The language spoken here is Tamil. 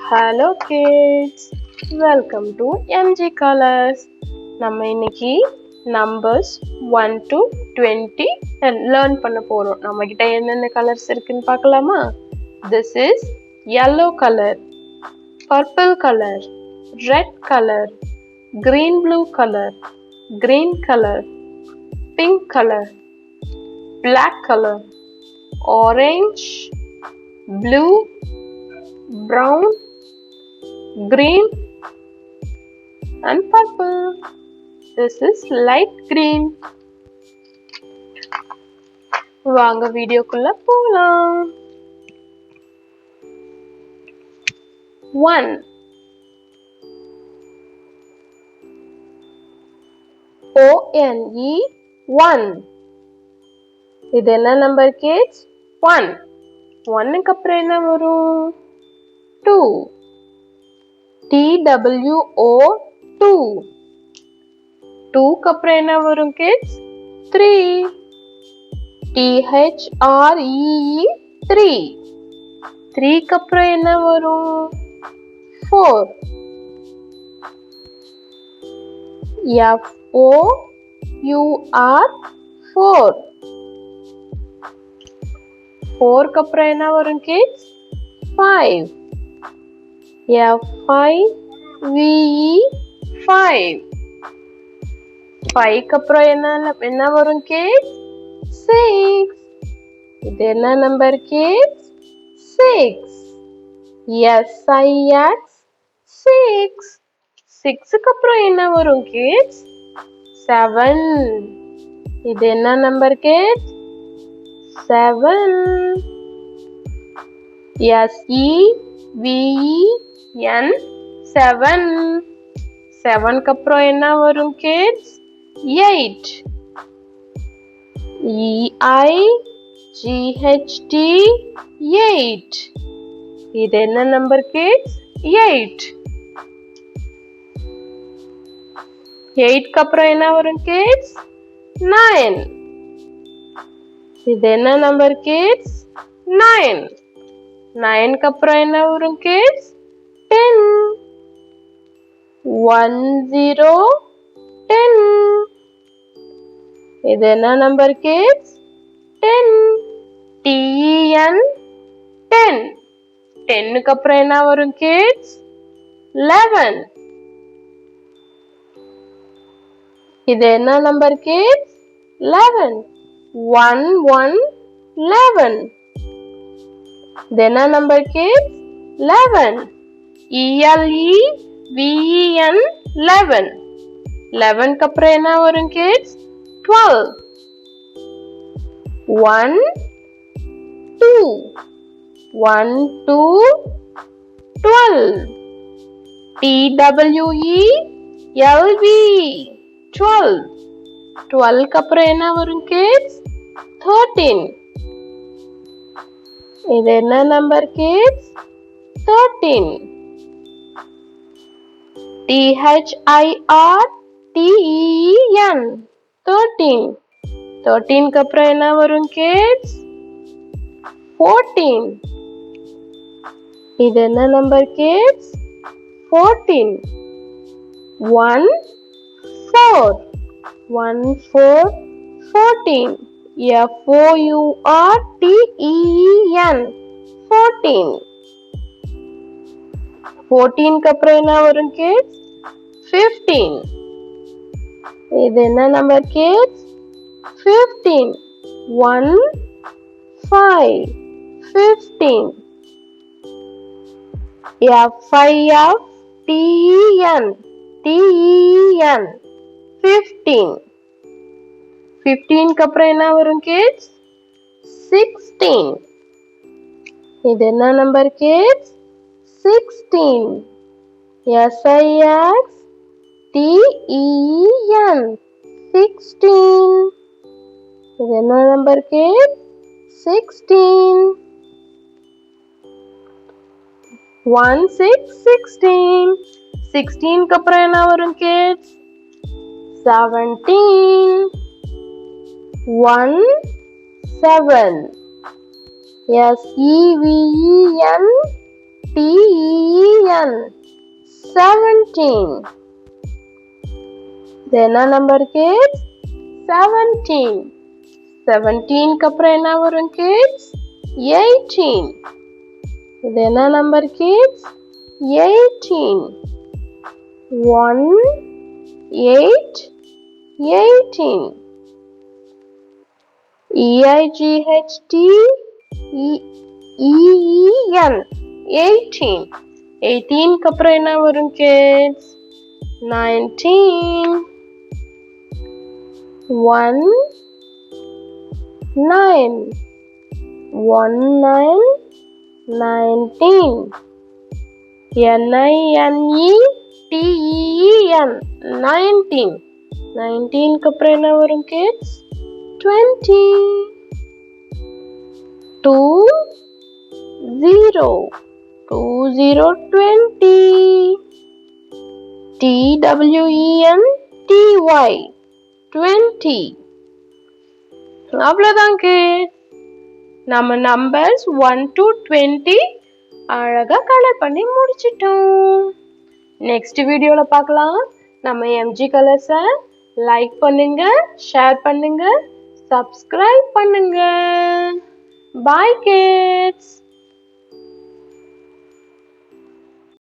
Hello kids, welcome to MG Colors. நம்ம இன்னைக்கு numbers 1 to 20 learn பண்ண போறோம். நம்ம கிட்ட என்னென்ன கலர்ஸ் இருக்குன்னு பார்க்கலாமா? This is yellow color, purple color, red color, green blue color, green color, pink color, black color, orange, blue, brown, green and purple. This is light green. வாங்க வீடியோக்குள்ள போலாம். 1 O-N-E 1. இது என்ன நம்பர் kids? 1. 1க்கு அப்புறம் என்ன வரும்? 2. T-W-O 2. 2க்கு அப்புறம் என்ன வரும் kids? 3. T-H-R-E-E 3. 3க்கு அப்புறம் என்ன வரும்? 4. F-O-U-R 4. 4க்கு அப்புறம் என்ன வரும் kids? 5. F-I-V-E 5. 5க்கு அப்புறம் என்ன வரும் kids? 6. இது என்ன நம்பர் kids? 6. S-I-X 6. 6க்கு அப்புறம் என்ன வரும் kids? 7. இது என்ன நம்பர் kids? 7. S-E-V-E-N 7. 7க்கு அப்புறம் என்ன வரும் kids? 8. E-I-G-H-T 8. இது என்ன நம்பர் kids? 8. 8க்கு அப்புறம் என்ன வரும் kids? 9. இது என்ன நம்பர் kids? 9. 9க்கு அப்புறம் என்ன வரும் kids? 10. 1 0 10. இது என்ன நம்பர் kids? 10. T-E-N 10. 10க்கு அப்புறம் என்ன வரும் kids? 11. இது என்ன நம்பர் kids? 11. 1 1 11. இது என்ன நம்பர் kids? 11. E-L-E-V-E-N 11. 11க்கு அப்புறம் என்ன வரும் kids? 12. 1 2. 1 2 12. T-W-E-L-V 12. 12க்கு அப்புறம் என்ன வரும் kids? 13. இது என்ன நம்பர் kids? 13. T-H-I-R-T-E-N 13. 13க்கு அப்புறம் என்ன வரும் kids? 14. இது என்ன நம்பர் kids? 14. 1 4. 1 4 14. F-O-U-R-T-E-N 14. 14க்கு அப்புறம் என்ன வரும் kids? 15. இது என்ன நம்பர் kids? 15. 1 5 15. F-I-F-T-E-N 15. 15க்கு அப்புறம் என்ன வரும் kids? 16. இது என்ன நம்பர் kids? 16. S-I-X-T-E-N 16. இது என்ன நம்பர் kids? 16. 1 6 16. 16க்கு அப்புறம் என்ன வரும் kids? 17. 1 7. S-E-V-E-N T-E-N 17. இது என்ன நம்பர் kids? 17. 17 க்கு அப்புறம் என்ன வரும் kids? 18. இது என்ன நம்பர் kids? 18. 1 8 18. EIGHT EEN 18. 18 க்கு அப்புறம் என்ன வரும் kids? 19. 1 9. 1 9 19. NINETEEN 19. 19 க்கு அப்புறம் என்ன வரும் kids? 20. 2 0. 2 0 20. TWENTY 20. அவ்வளவுதான் kids. நம்ம நம்பர்ஸ் 1 to 20 அழகா கலர் பண்ணி முடிச்சிட்டோம். நெக்ஸ்ட் வீடியோல பார்க்கலாம். நம்ம எம்ஜி கலர்ஸை லைக் பண்ணுங்க, ஷேர் பண்ணுங்க, சப்ஸ்கிரைப் பண்ணுங்க. Bye kids.